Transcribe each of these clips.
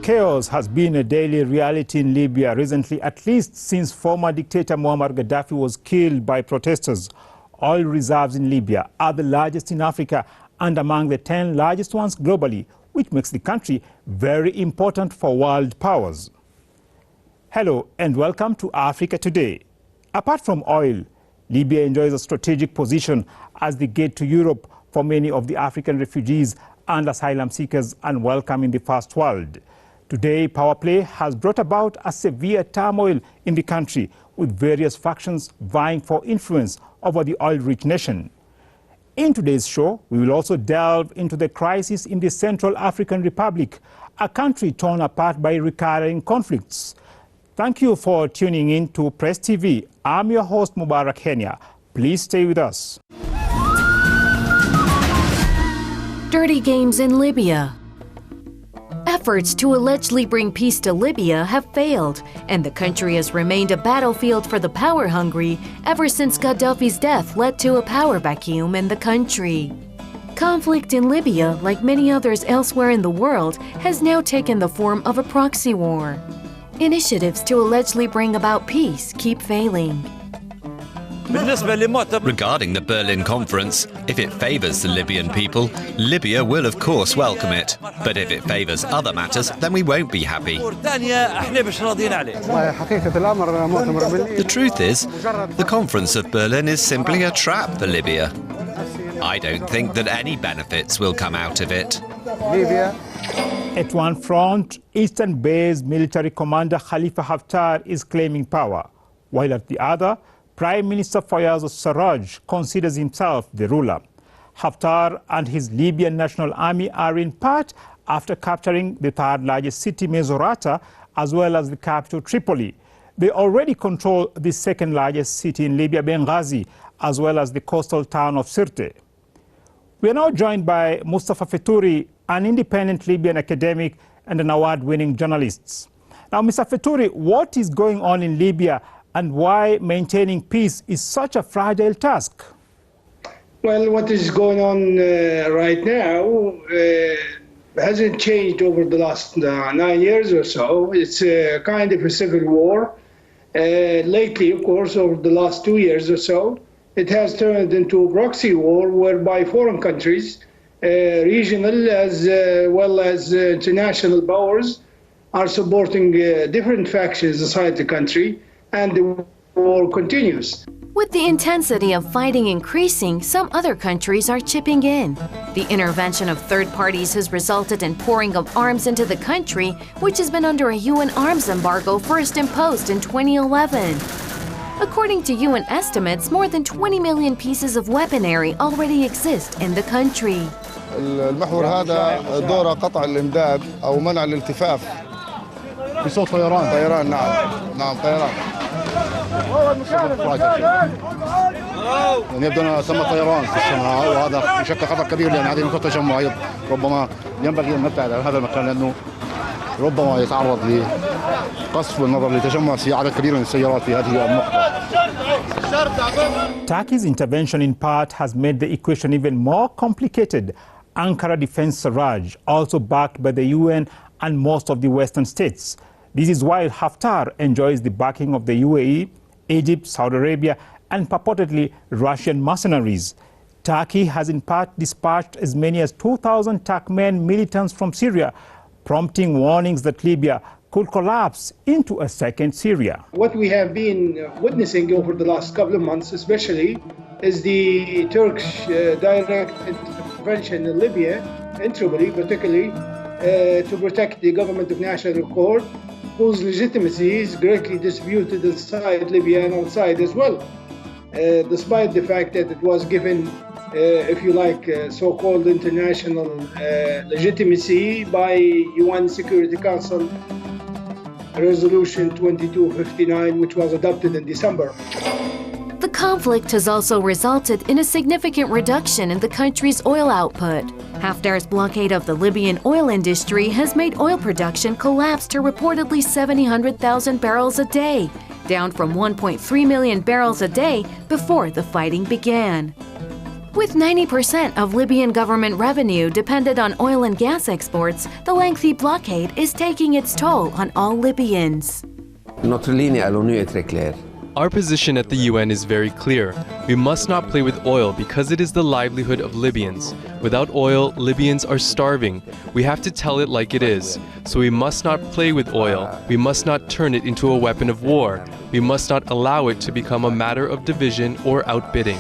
Chaos has been a daily reality in Libya recently, at least since former dictator Muammar Gaddafi was killed by protesters. Oil reserves in Libya are the largest in Africa and among the 10 largest ones globally, which makes the country very important for world powers. Hello and welcome to Africa Today. Apart from oil, Libya enjoys a strategic position as the gate to Europe for many of the African refugees and asylum seekers and welcome in the first world. Today, power play has brought about a severe turmoil in the country, with various factions vying for influence over the oil-rich nation. In today's show, we will also delve into the crisis in the Central African Republic, a country torn apart by recurring conflicts. Thank you for tuning in to Press TV. I'm your host, Mubarak Kenya. Please stay with us. Dirty games in Libya. Efforts to allegedly bring peace to Libya have failed, and the country has remained a battlefield for the power-hungry ever since Gaddafi's death led to a power vacuum in the country. Conflict in Libya, like many others elsewhere in the world, has now taken the form of a proxy war. Initiatives to allegedly bring about peace keep failing. Regarding the Berlin conference, if it favours the Libyan people, Libya will of course welcome it. But if it favours other matters, then we won't be happy. The truth is, the conference of Berlin is simply a trap for Libya. I don't think that any benefits will come out of it. At one front, eastern-based military commander Khalifa Haftar is claiming power, while at the other, Prime Minister Fayez al-Sarraj considers himself the ruler. Haftar and his Libyan National Army are in part after capturing the third largest city, Misurata, as well as the capital, Tripoli. They already control the second largest city in Libya, Benghazi, as well as the coastal town of Sirte. We are now joined by Mustafa Fetouri, an independent Libyan academic and an award-winning journalist. Now, Mr. Fetouri, what is going on in Libya and why maintaining peace is such a fragile task? Well, what is going on right now hasn't changed over the last 9 years or so. It's a kind of a civil war. Lately, of course, over the last 2 years or so, it has turned into a proxy war whereby foreign countries, regional as well as international powers, are supporting different factions inside the country, and the war continues. With the intensity of fighting increasing, some other countries are chipping in. The intervention of third parties has resulted in pouring of arms into the country, which has been under a UN arms embargo first imposed in 2011. According to UN estimates, more than 20 million pieces of weaponry already exist in the country. المحور هذا دوره قطع الإمداد أو منع الالتفاف بصوت طيران نعم طيران يعني يبدو أن تم الطيران في السماء وهذا يشكل خطر كبير لأن هذه نقطة تجمع ربما ينبغي أن نبتعد عن هذا المكان لأنه ربما يتعرض لقصف والنظر لتجمع عدد كبير من السيارات في هذه النقطة. Turkey's intervention in part has made the equation even more complicated. Ankara defends Sarraj, also backed by the UN and most of the Western states. This is while Haftar enjoys the backing of the UAE, Egypt, Saudi Arabia, and purportedly Russian mercenaries. Turkey has in part dispatched as many as 2,000 Turkmen militants from Syria, prompting warnings that Libya could collapse into a second Syria. What we have been witnessing over the last couple of months especially is the Turkish direct intervention in Libya, in Tripoli particularly, to protect the government of national accord, whose legitimacy is greatly disputed inside Libya and outside as well, despite the fact that it was given, if you like, so-called international legitimacy by UN Security Council Resolution 2259, which was adopted in December. The conflict has also resulted in a significant reduction in the country's oil output. Haftar's blockade of the Libyan oil industry has made oil production collapse to reportedly 700,000 barrels a day, down from 1.3 million barrels a day before the fighting began. With 90% of Libyan government revenue dependent on oil and gas exports, the lengthy blockade is taking its toll on all Libyans. Notre ligne à l'ONU est très claire. Our position at the UN is very clear. We must not play with oil because it is the livelihood of Libyans. Without oil, Libyans are starving. We have to tell it like it is. So we must not play with oil. We must not turn it into a weapon of war. We must not allow it to become a matter of division or outbidding.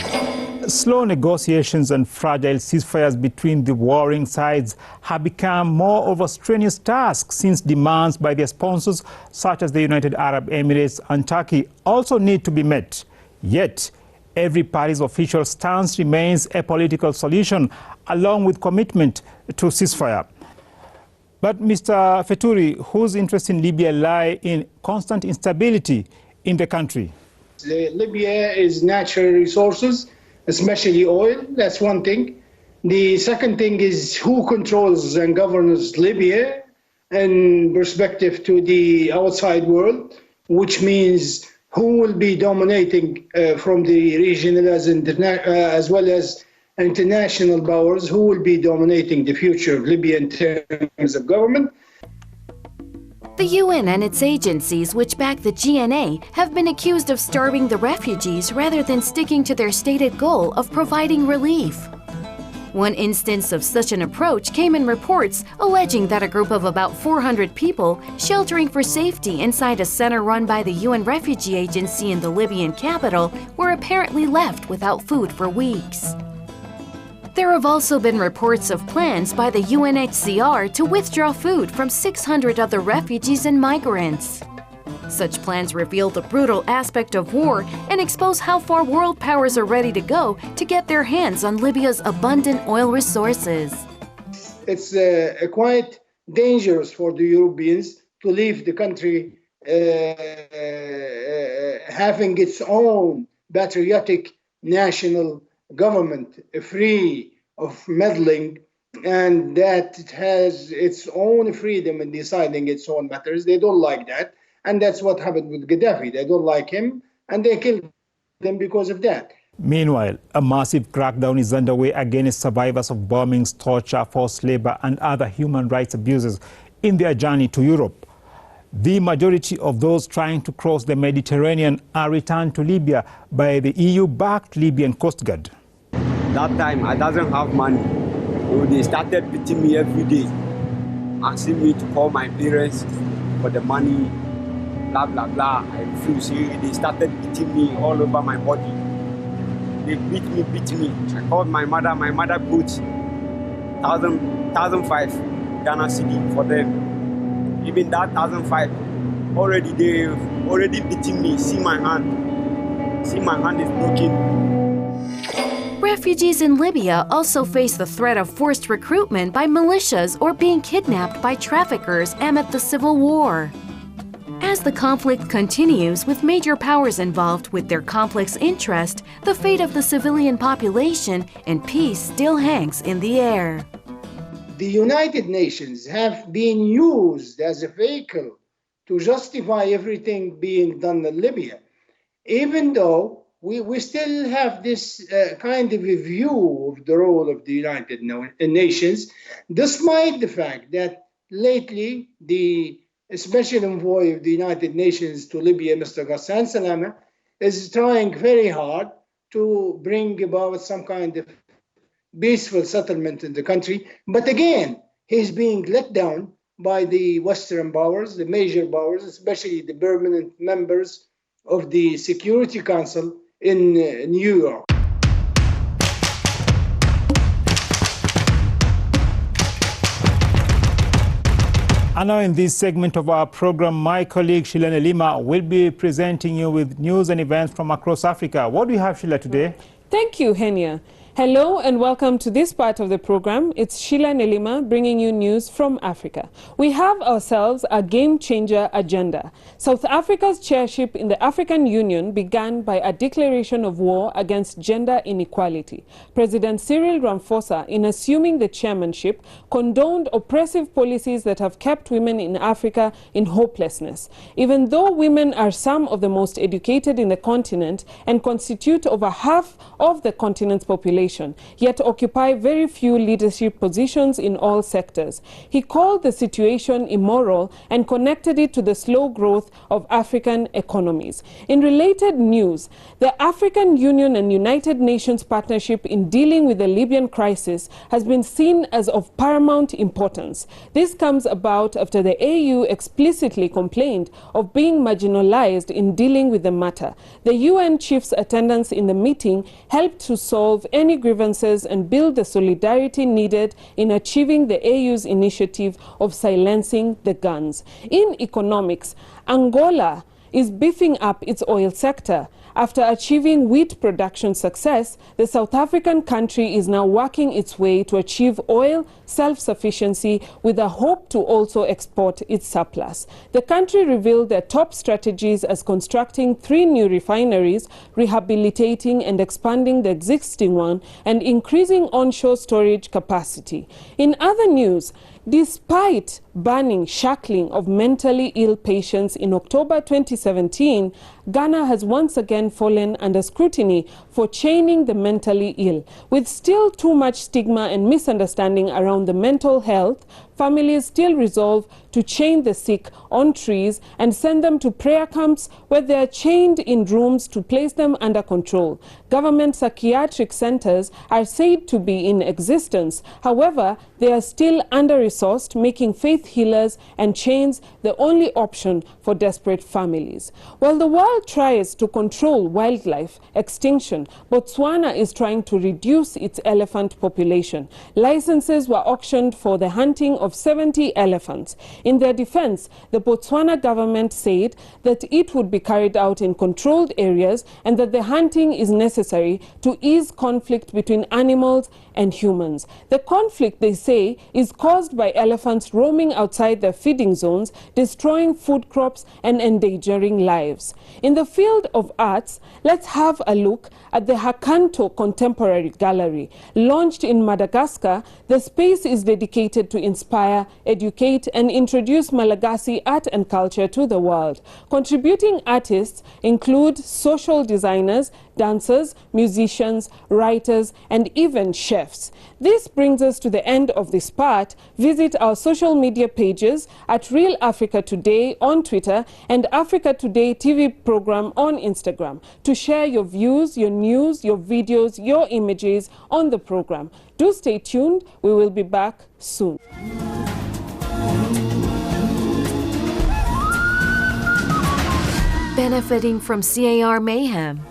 Slow negotiations and fragile ceasefires between the warring sides have become more of a strenuous task since demands by their sponsors, such as the United Arab Emirates and Turkey, also need to be met. Yet, every party's official stance remains a political solution, along with commitment to ceasefire. But Mr. Feturi, whose interests in Libya lie in constant instability in the country? Libya is natural resources, especially oil. That's one thing. The second thing is who controls and governs Libya in perspective to the outside world, which means who will be dominating from the regional as well as international powers, who will be dominating the future of Libya in terms of government. The UN and its agencies which back the GNA have been accused of starving the refugees rather than sticking to their stated goal of providing relief. One instance of such an approach came in reports alleging that a group of about 400 people sheltering for safety inside a center run by the UN Refugee Agency in the Libyan capital were apparently left without food for weeks. There have also been reports of plans by the UNHCR to withdraw food from 600 other refugees and migrants. Such plans reveal the brutal aspect of war and expose how far world powers are ready to go to get their hands on Libya's abundant oil resources. It's quite dangerous for the Europeans to leave the country having its own patriotic national government free of meddling, and that it has its own freedom in deciding its own matters. They don't like that, and that's what happened with Gaddafi. They don't like him, and they killed him because of that. Meanwhile, a massive crackdown is underway against survivors of bombings, torture, forced labor, and other human rights abuses in their journey to Europe. The majority of those trying to cross the Mediterranean are returned to Libya by the EU-backed Libyan Coast Guard. That time, I doesn't have money. So they started beating me every day, asking me to call my parents for the money, blah, blah, blah. I refused. They started beating me all over my body. They beat me. I called my mother put 1,005 Ghana cedi for them. Even that 1,005, they already beating me. See my hand is broken. Refugees in Libya also face the threat of forced recruitment by militias or being kidnapped by traffickers amid the civil war. As the conflict continues with major powers involved with their complex interest, the fate of the civilian population and peace still hangs in the air. The United Nations have been used as a vehicle to justify everything being done in Libya, even though we still have this kind of a view of the role of the United Nations, despite the fact that lately the Special Envoy of the United Nations to Libya, Mr. Ghassan Salama, is trying very hard to bring about some kind of peaceful settlement in the country. But again, he's being let down by the Western powers, the major powers, especially the permanent members of the Security Council in New York. And now in this segment of our program, my colleague Sheila Nelima will be presenting you with news and events from across Africa. What do you have, Sheila, today? Thank you, Henia. Hello and welcome to this part of the program. It's Sheila Nelima bringing you news from Africa. We have ourselves a game-changer agenda. South Africa's chairship in the African Union began by a declaration of war against gender inequality. President Cyril Ramaphosa, in assuming the chairmanship, condoned oppressive policies that have kept women in Africa in hopelessness. Even though women are some of the most educated in the continent and constitute over half of the continent's population, population, yet occupy very few leadership positions in all sectors. He called the situation immoral and connected it to the slow growth of African economies. In related news, the African Union and United Nations partnership in dealing with the Libyan crisis has been seen as of paramount importance. This comes about after the AU explicitly complained of being marginalized in dealing with the matter. The UN chief's attendance in the meeting helped to solve any grievances and build the solidarity needed in achieving the AU's initiative of silencing the guns. In economics, Angola is beefing up its oil sector. After achieving wheat production success, the South African country is now working its way to achieve oil self-sufficiency with a hope to also export its surplus. The country revealed their top strategies as constructing 3 new refineries, rehabilitating and expanding the existing one, and increasing onshore storage capacity. In other news, despite banning shackling of mentally ill patients in October 2017, Ghana has once again fallen under scrutiny for chaining the mentally ill. With still too much stigma and misunderstanding around the mental health, families still resolve to chain the sick on trees and send them to prayer camps where they are chained in rooms to place them under control. Government psychiatric centers are said to be in existence. However, they are still under-resourced, making faith healers and chains the only option for desperate families. While the world tries to control wildlife extinction, Botswana is trying to reduce its elephant population. Licenses were auctioned for the hunting of 70 elephants. In their defense, the Botswana government said that it would be carried out in controlled areas and that the hunting is necessary to ease conflict between animals and humans. The conflict, they say, is caused by elephants roaming outside their feeding zones, destroying food crops and endangering lives. In the field of arts, let's have a look at the Hakanto Contemporary Gallery. Launched in Madagascar, the space is dedicated to inspire, educate and introduce Malagasy art and culture to the world. Contributing artists include social designers, dancers, musicians, writers and even chefs. This brings us to the end of this part. Visit our social media pages at Real Africa Today on Twitter and Africa Today TV program on Instagram to share your views, your news, your videos, your images on the program. Do stay tuned. We will be back soon. Benefiting from CAR mayhem.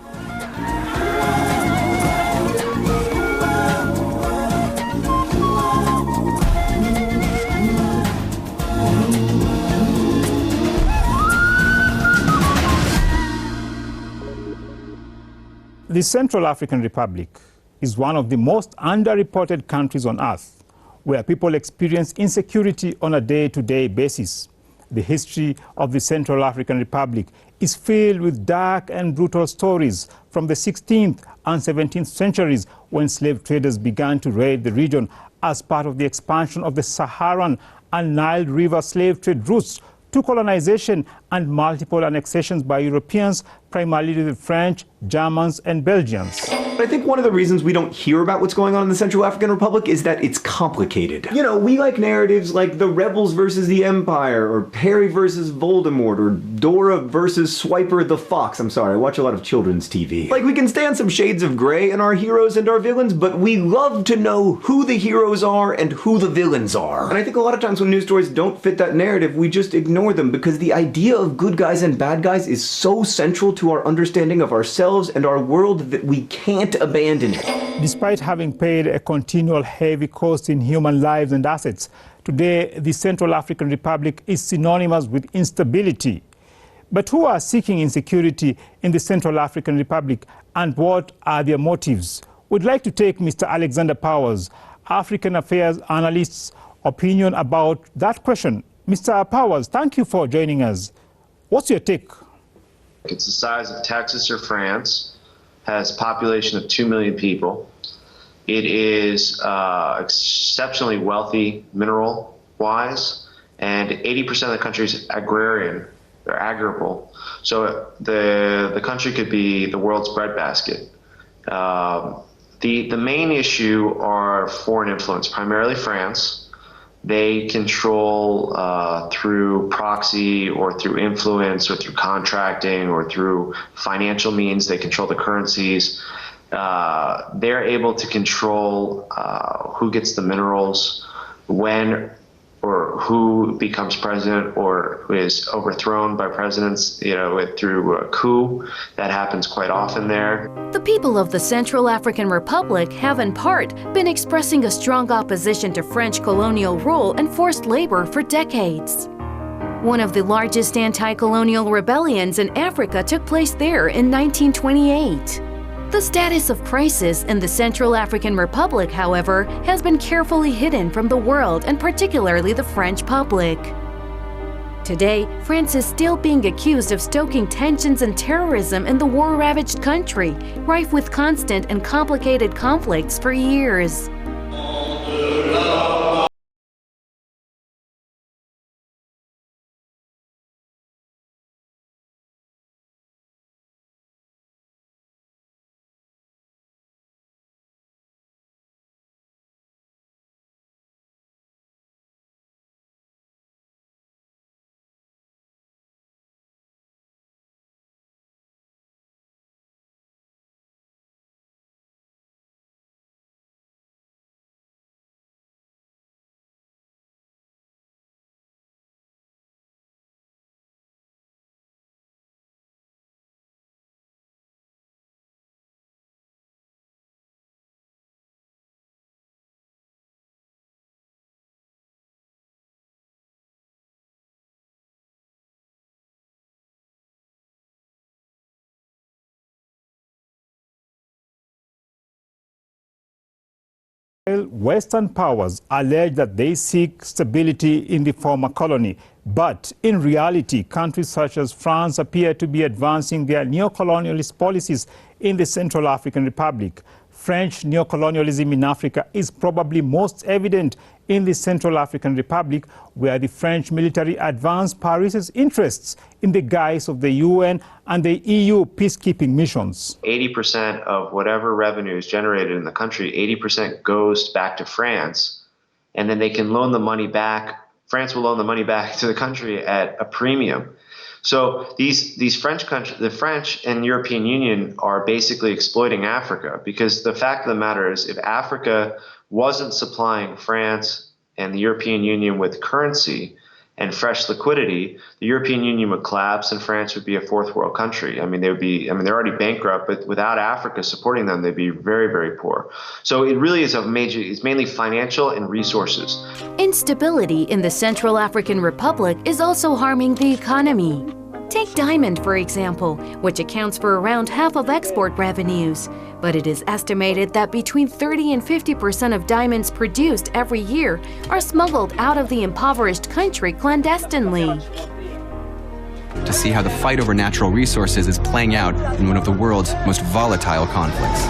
The Central African Republic is one of the most underreported countries on earth, where people experience insecurity on a day-to-day basis. The history of the Central African Republic is filled with dark and brutal stories from the 16th and 17th centuries, when slave traders began to raid the region as part of the expansion of the Saharan and Nile River slave trade routes, to colonization and multiple annexations by Europeans, primarily the French, Germans and Belgians. I think one of the reasons we don't hear about what's going on in the Central African Republic is that it's complicated. You know, we like narratives like the rebels versus the Empire, or Harry versus Voldemort, or Dora versus Swiper the Fox. I'm sorry, I watch a lot of children's TV. Like, we can stand some shades of gray in our heroes and our villains, but we love to know who the heroes are and who the villains are. And I think a lot of times when news stories don't fit that narrative, we just ignore them, because the idea of good guys and bad guys is so central to our understanding of ourselves and our world that we can't abandon it. Despite having paid a continual heavy cost in human lives and assets, today the Central African Republic is synonymous with instability. But who are seeking insecurity in the Central African Republic, and what are their motives? We'd like to take Mr. Alexander Powers, African Affairs Analyst's opinion about that question. Mr. Powers, thank you for joining us. What's your take? It's the size of Texas or France, has a population of 2 million people. It is exceptionally wealthy mineral-wise, and 80% of the country is agrarian, or agrable. So the country could be the world's breadbasket. The main issue are foreign influence, primarily France. They control through proxy or through influence or through contracting or through financial means, they control the currencies. They're able to control who gets the minerals, when or who becomes president or is overthrown by presidents, through a coup. That happens quite often there. The people of the Central African Republic have in part been expressing a strong opposition to French colonial rule and forced labor for decades. One of the largest anti-colonial rebellions in Africa took place there in 1928. The status of crisis in the Central African Republic, however, has been carefully hidden from the world and particularly the French public. Today, France is still being accused of stoking tensions and terrorism in the war-ravaged country, rife with constant and complicated conflicts for years. Western powers allege that they seek stability in the former colony, but in reality, countries such as France appear to be advancing their neo-colonialist policies in the Central African Republic. French neo-colonialism in Africa is probably most evident in the Central African Republic, where the French military advanced Paris's interests in the guise of the UN and the EU peacekeeping missions. 80% of whatever revenue is generated in the country, 80% goes back to France, and then they can loan the money back. France will loan the money back to the country at a premium. So these French countries, the French and European Union are basically exploiting Africa, because the fact of the matter is, if Africa wasn't supplying France and the European Union with currency and fresh liquidity, the European Union would collapse and France would be a fourth world country. They're already bankrupt, but without Africa supporting them, they'd be very, very poor. So it really is it's mainly financial and resources. Instability in the Central African Republic is also harming the economy. Take diamond, for example, which accounts for around half of export revenues. But it is estimated that between 30 and 50% of diamonds produced every year are smuggled out of the impoverished country clandestinely. To see how the fight over natural resources is playing out in one of the world's most volatile conflicts.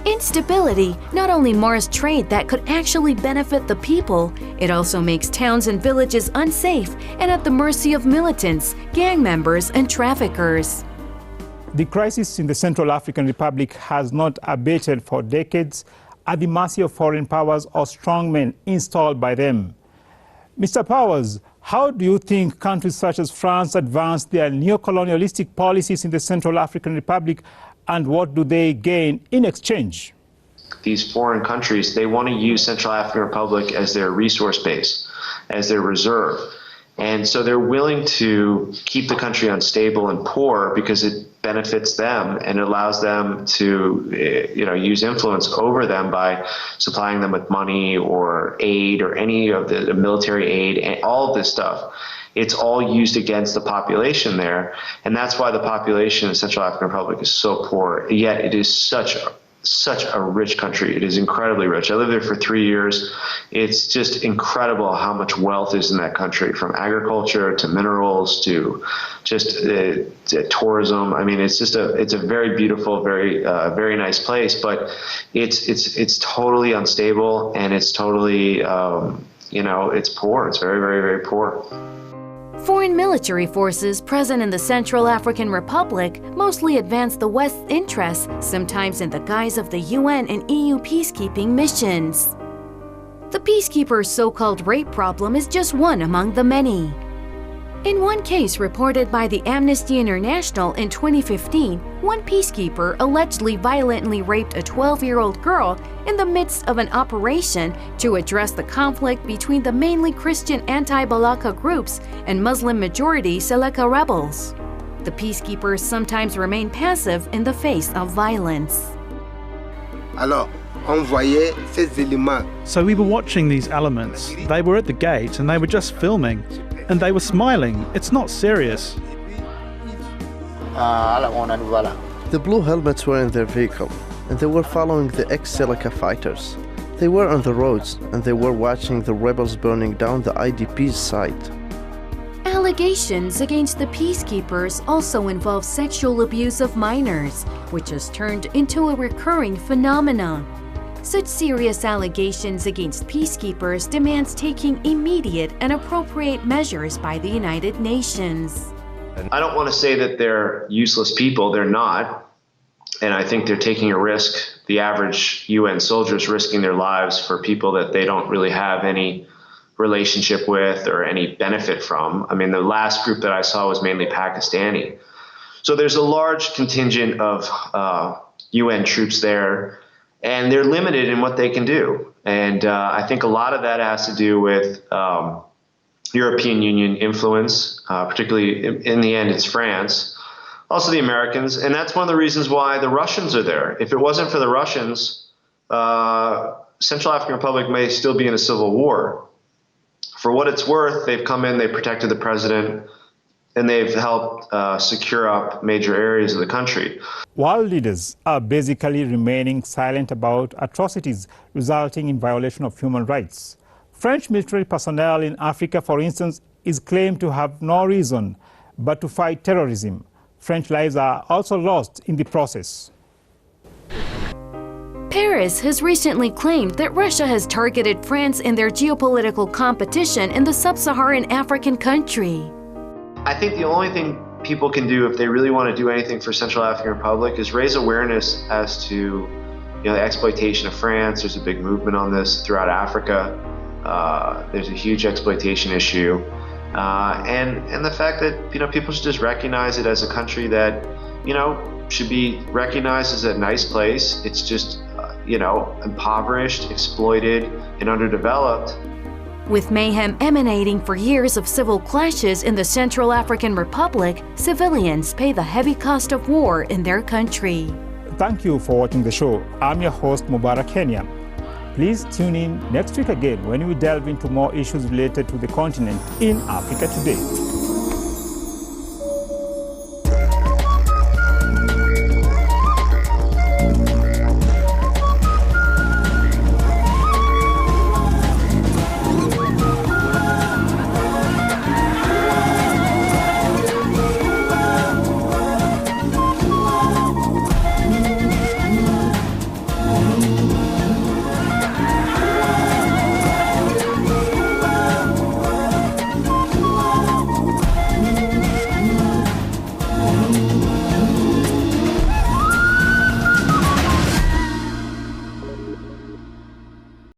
Instability not only mars trade that could actually benefit the people, it also makes towns and villages unsafe and at the mercy of militants, gang members, and traffickers. The crisis in the Central African Republic has not abated for decades at the mercy of foreign powers or strongmen installed by them. Mr. Powers, how do you think countries such as France advance their neo-colonialistic policies in the Central African Republic, and what do they gain in exchange? These foreign countries, they want to use Central African Republic as their resource base, as their reserve. And so they're willing to keep the country unstable and poor because it benefits them and allows them to use influence over them by supplying them with money or aid or any of the military aid and all of this stuff. It's all used against the population there, and that's why the population in the Central African Republic is so poor, yet it is such a rich country. It is incredibly rich. I lived there for 3 years. It's just incredible how much wealth is in that country, from agriculture to minerals to just to tourism. It's a very beautiful, very nice place, but it's totally unstable, and it's totally it's poor. It's very, very, very poor. Foreign military forces present in the Central African Republic mostly advance the West's interests, sometimes in the guise of the UN and EU peacekeeping missions. The peacekeepers' so-called rape problem is just one among the many. In one case reported by the Amnesty International in 2015, one peacekeeper allegedly violently raped a 12-year-old girl in the midst of an operation to address the conflict between the mainly Christian anti-Balaka groups and Muslim-majority Seleka rebels. The peacekeepers sometimes remain passive in the face of violence. So we were watching these elements. They were at the gate and they were just filming. And they were smiling. It's not serious. The blue helmets were in their vehicle, and they were following the ex-Seleka fighters. They were on the roads, and they were watching the rebels burning down the IDP's site. Allegations against the peacekeepers also involve sexual abuse of minors, which has turned into a recurring phenomenon. Such serious allegations against peacekeepers demands taking immediate and appropriate measures by the United Nations. I don't want to say that they're useless people. They're not. And I think they're taking a risk. The average UN soldier is risking their lives for people that they don't really have any relationship with or any benefit from. I mean, the last group that I saw was mainly Pakistani. So there's a large contingent of UN troops there. And they're limited in what they can do. And I think a lot of that has to do with European Union influence, particularly in the end, it's France, also the Americans. And that's one of the reasons why the Russians are there. If it wasn't for the Russians, Central African Republic may still be in a civil war. For what it's worth, they've come in, they've protected the president, and they've helped secure up major areas of the country. World leaders are basically remaining silent about atrocities resulting in violation of human rights. French military personnel in Africa, for instance, is claimed to have no reason but to fight terrorism. French lives are also lost in the process. Paris has recently claimed that Russia has targeted France in their geopolitical competition in the sub-Saharan African country. I think the only thing people can do if they really want to do anything for Central African Republic is raise awareness as to the exploitation of France. There's a big movement on this throughout Africa. There's a huge exploitation issue. And the fact that people should just recognize it as a country that should be recognized as a nice place. It's just impoverished, exploited, and underdeveloped. With mayhem emanating for years of civil clashes in the Central African Republic, civilians pay the heavy cost of war in their country. Thank you for watching the show. I'm your host, Mubarak Kenya. Please tune in next week again when we delve into more issues related to the continent in Africa Today.